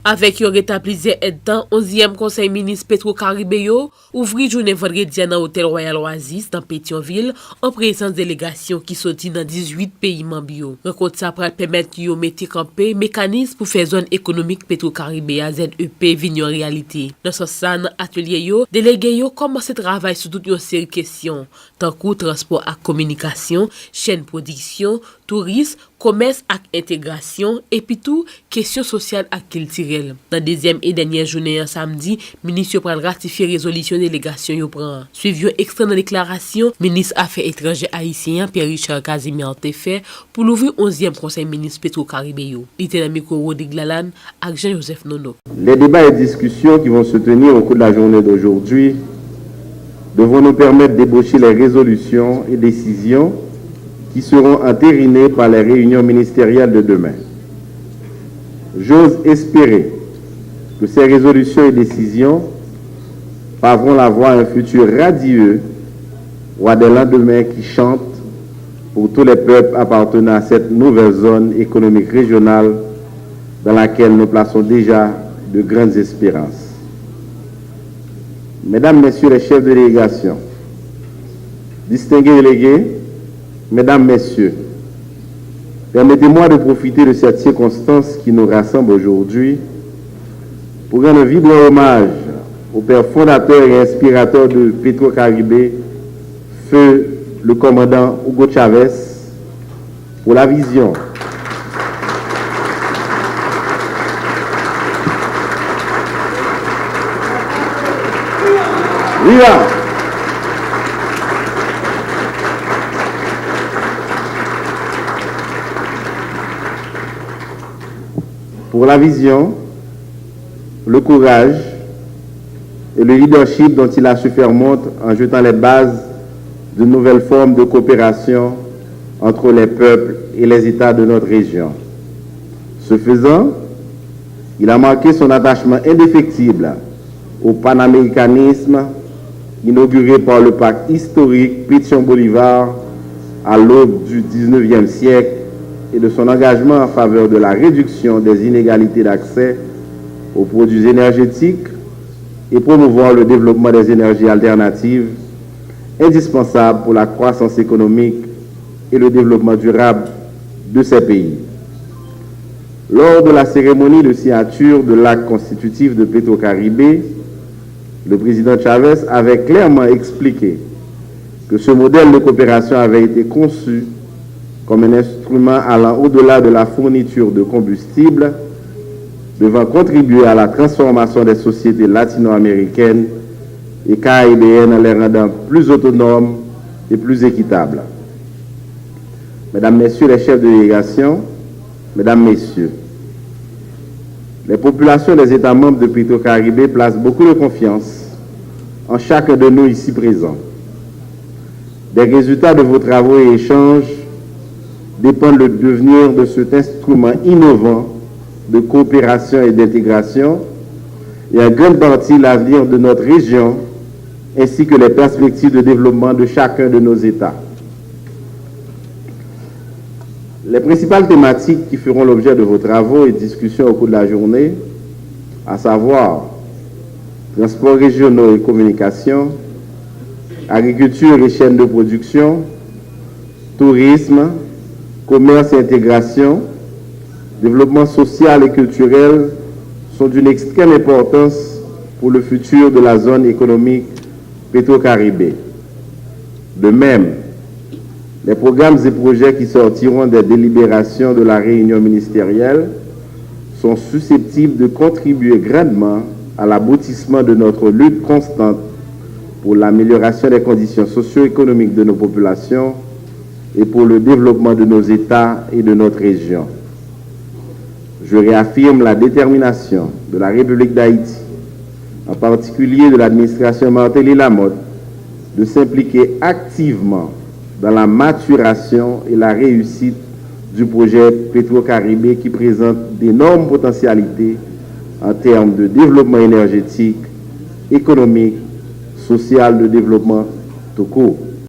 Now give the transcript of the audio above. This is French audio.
Avec yon rétablissé dans 11e conseil ministre Petro-Caribé ouvri journée vendredi dans hôtel Royal Oasis dans Pétionville en présence délégation qui sorti dans 18 pays membres. Rencontre ça pour permettre yo mettre camper mécanisme pour faire zone économique Petro-Caribé ZEP vignon réalité. Dans ce sens atelier yo délégué yo commencé travail sur toute une série de questions tant que transport et communication, chaîne production, tourisme, commerce et intégration et puis tout question sociale et culturelle. Dans deuxième et dernière journée samedi, ministre prend ratifier résolution délégation yo prend. Suivi extrait dans déclaration, ministre Affaires étrangères haïtien Pierre-Richard Casimir te fait pour l'ouvrir 11e conseil ministre Petro-Caribé yo. Il était dans micro Rodrigue Lalanne avec Jean-Joseph Nono. Les débats et discussions qui vont se tenir au cours de la journée d'aujourd'hui devront nous permettre d'ébaucher les résolutions et décisions qui seront entérinées par les réunions ministérielles de demain. J'ose espérer que ces résolutions et décisions paveront la voie à un futur radieux ou à des lendemains qui chantent pour tous les peuples appartenant à cette nouvelle zone économique régionale dans laquelle nous plaçons déjà de grandes espérances. Mesdames, Messieurs les chefs de délégation, distingués délégués, Mesdames, Messieurs, permettez-moi de profiter de cette circonstance qui nous rassemble aujourd'hui pour rendre un vibrant hommage au père fondateur et inspirateur de Petro-Caribé, feu le commandant Hugo Chavez, pour la vision Viva! Pour la vision, le courage et le leadership dont il a su faire montre en jetant les bases de nouvelles formes de coopération entre les peuples et les États de notre région. Ce faisant, il a marqué son attachement indéfectible au panaméricanisme inauguré par le pacte historique Pétion-Bolivar à l'aube du 19e siècle et de son engagement en faveur de la réduction des inégalités d'accès aux produits énergétiques et promouvoir le développement des énergies alternatives indispensables pour la croissance économique et le développement durable de ces pays. Lors de la cérémonie de signature de l'acte constitutif de Petro-Caribé, le président Chavez avait clairement expliqué que ce modèle de coopération avait été conçu comme un instrument allant au-delà de la fourniture de combustible, devant contribuer à la transformation des sociétés latino-américaines et caribéennes en les rendant plus autonomes et plus équitables. Mesdames, Messieurs les chefs de délégation, Mesdames, Messieurs, les populations des États membres de Petro-Caribé placent beaucoup de confiance en chacun de nous ici présents. Des résultats de vos travaux et échanges dépendent le devenir de cet instrument innovant de coopération et d'intégration et en grande partie l'avenir de notre région ainsi que les perspectives de développement de chacun de nos États. Les principales thématiques qui feront l'objet de vos travaux et discussions au cours de la journée, à savoir transports régionaux et communication, agriculture et chaînes de production, tourisme, commerce et intégration, développement social et culturel, sont d'une extrême importance pour le futur de la zone économique Petro-Caribé. De même, les programmes et projets qui sortiront des délibérations de la réunion ministérielle sont susceptibles de contribuer grandement à l'aboutissement de notre lutte constante pour l'amélioration des conditions socio-économiques de nos populations et pour le développement de nos États et de notre région. Je réaffirme la détermination de la République d'Haïti, en particulier de l'administration Martelly Lamotte, de s'impliquer activement dans la maturation et la réussite du projet Petro-Caribé qui présente d'énormes potentialités en termes de développement énergétique, économique, social, de développement tout court.